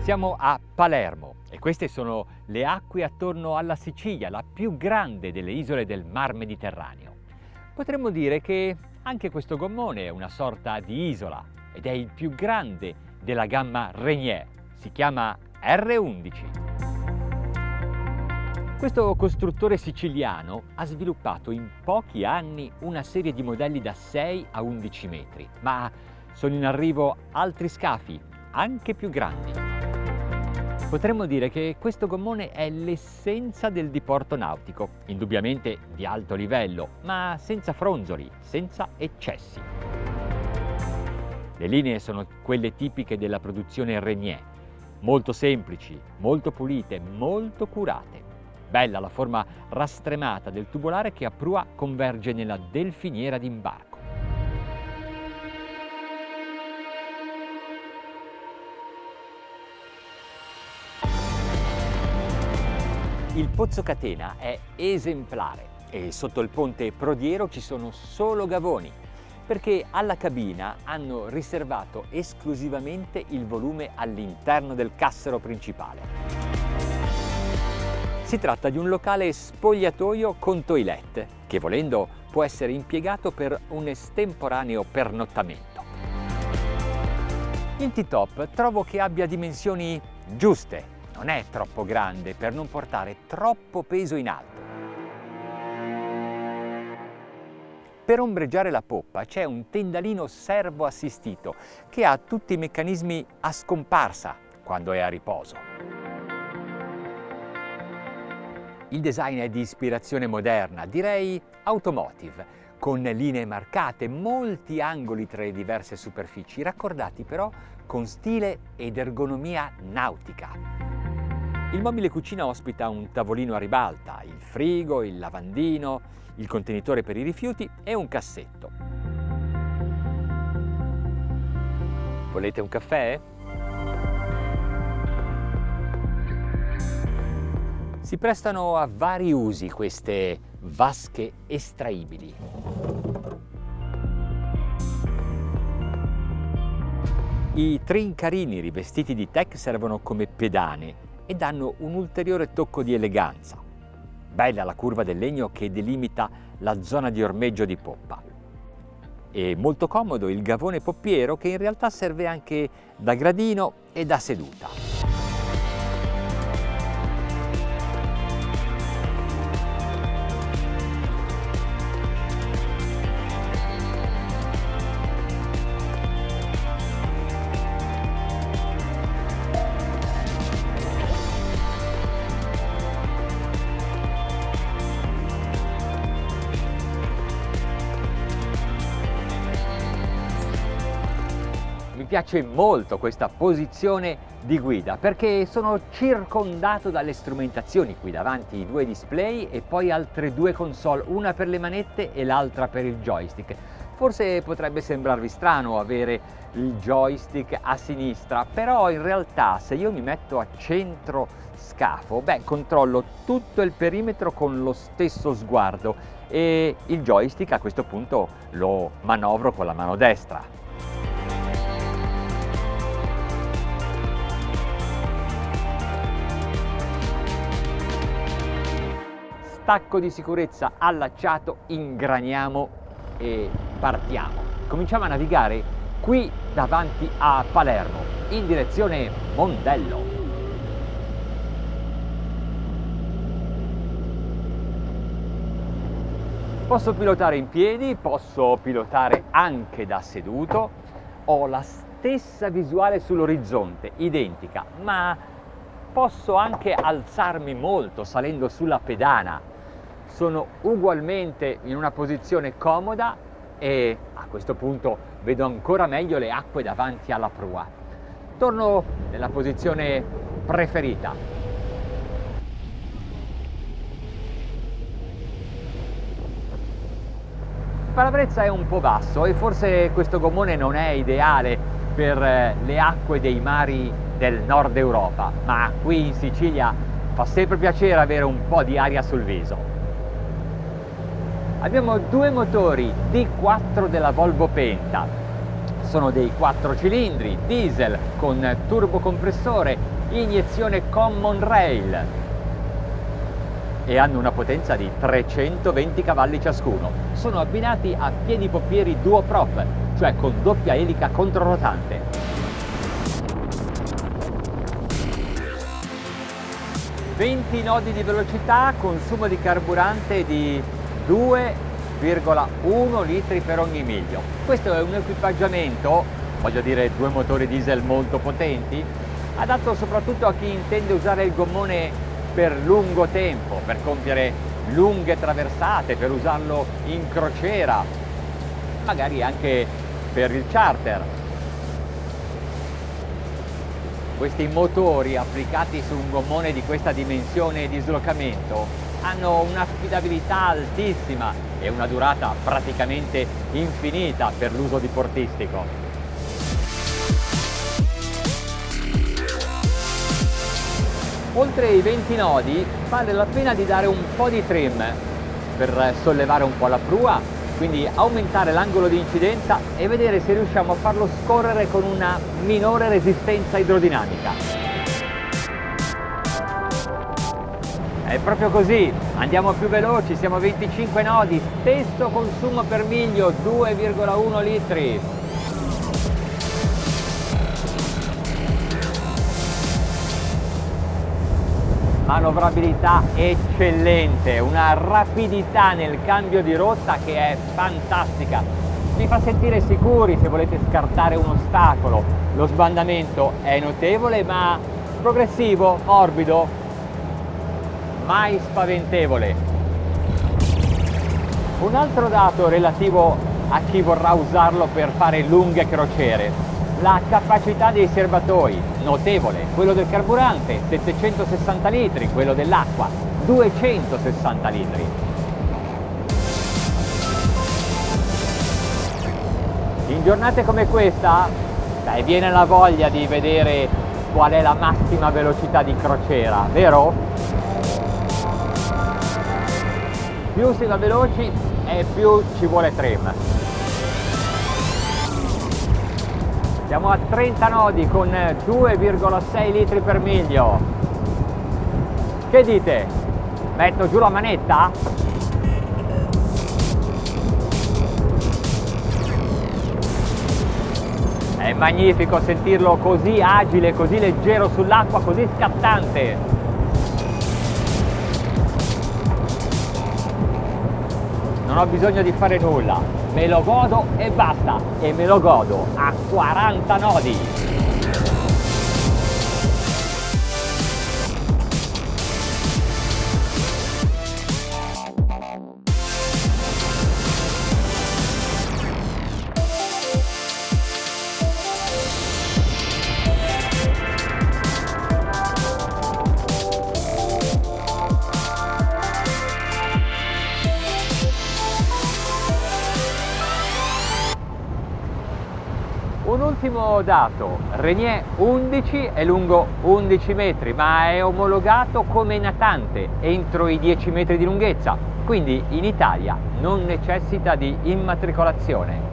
Siamo a Palermo e queste sono le acque attorno alla Sicilia, la più grande delle isole del Mar Mediterraneo. Potremmo dire che anche questo gommone è una sorta di isola ed è il più grande della gamma Rainier. Si chiama R11. Questo costruttore siciliano ha sviluppato in pochi anni una serie di modelli da 6 a 11 metri, ma sono in arrivo altri scafi, anche più grandi. Potremmo dire che questo gommone è l'essenza del diporto nautico, indubbiamente di alto livello, ma senza fronzoli, senza eccessi. Le linee sono quelle tipiche della produzione Rainier, molto semplici, molto pulite, molto curate. Bella la forma rastremata del tubolare che a prua converge nella delfiniera d'imbarco. Il pozzo catena è esemplare e sotto il ponte Prodiero ci sono solo gavoni, perché alla cabina hanno riservato esclusivamente il volume all'interno del cassero principale. Si tratta di un locale spogliatoio con toilette, che volendo può essere impiegato per un estemporaneo pernottamento. Il T-top trovo che abbia dimensioni giuste. Non è troppo grande per non portare troppo peso in alto. Per ombreggiare la poppa c'è un tendalino servo assistito che ha tutti i meccanismi a scomparsa quando è a riposo. Il design è di ispirazione moderna, direi automotive, con linee marcate, molti angoli tra le diverse superfici, raccordati però con stile ed ergonomia nautica. Il mobile cucina ospita un tavolino a ribalta, il frigo, il lavandino, il contenitore per i rifiuti e un cassetto. Volete un caffè? Si prestano a vari usi queste vasche estraibili. I trincarini rivestiti di tech servono come pedane e danno un ulteriore tocco di eleganza. Bella la curva del legno che delimita la zona di ormeggio di poppa. E molto comodo il gavone poppiero che in realtà serve anche da gradino e da seduta. Mi piace molto questa posizione di guida perché sono circondato dalle strumentazioni, qui davanti 2 display e poi altre 2 console, una per le manette e l'altra per il joystick. Forse potrebbe sembrarvi strano avere il joystick a sinistra, però in realtà se io mi metto a centro scafo, controllo tutto il perimetro con lo stesso sguardo e il joystick a questo punto lo manovro con la mano destra. Stacco di sicurezza allacciato, ingraniamo e partiamo. Cominciamo a navigare qui davanti a Palermo, in direzione Mondello. Posso pilotare in piedi, posso pilotare anche da seduto, ho la stessa visuale sull'orizzonte, identica, ma posso anche alzarmi molto salendo sulla pedana. Sono ugualmente in una posizione comoda e a questo punto vedo ancora meglio le acque davanti alla prua. Torno nella posizione preferita. Il parabrezza è un po' basso e forse questo gommone non è ideale per le acque dei mari del nord Europa, ma qui in Sicilia fa sempre piacere avere un po' di aria sul viso. Abbiamo 2 motori D4 della Volvo Penta, Sono dei 4 cilindri, diesel con turbocompressore, iniezione Common Rail e hanno una potenza di 320 cavalli ciascuno. Sono abbinati a piedipoppieri duoprop, cioè con doppia elica controrotante. 20 nodi di velocità, consumo di carburante di 2,1 litri per ogni miglio. Questo è un equipaggiamento, voglio dire 2 motori diesel molto potenti, adatto soprattutto a chi intende usare il gommone per lungo tempo, per compiere lunghe traversate, per usarlo in crociera, magari anche per il charter. Questi motori applicati su un gommone di questa dimensione e dislocamento hanno un'affidabilità altissima e una durata praticamente infinita per l'uso diportistico. Oltre ai 20 nodi vale la pena di dare un po' di trim per sollevare un po' la prua, quindi aumentare l'angolo di incidenza e vedere se riusciamo a farlo scorrere con una minore resistenza idrodinamica. È proprio così, andiamo più veloci, siamo a 25 nodi, stesso consumo per miglio, 2,1 litri. Manovrabilità eccellente, una rapidità nel cambio di rotta che è fantastica, vi fa sentire sicuri se volete scartare un ostacolo. Lo sbandamento è notevole ma progressivo, morbido, mai spaventevole. Un altro dato relativo a chi vorrà usarlo per fare lunghe crociere: la capacità dei serbatoi, notevole, quello del carburante 760 litri, quello dell'acqua 260 litri. In giornate come questa, viene la voglia di vedere qual è la massima velocità di crociera, vero? Più si va veloci e più ci vuole trim. Siamo a 30 nodi con 2,6 litri per miglio. Che dite? Metto giù la manetta? È magnifico sentirlo così agile, così leggero sull'acqua, così scattante. Non ho bisogno di fare nulla, me lo godo e basta, e me lo godo a 40 nodi. Un ultimo dato: Renier 11 è lungo 11 metri, ma è omologato come natante entro i 10 metri di lunghezza, quindi in Italia non necessita di immatricolazione.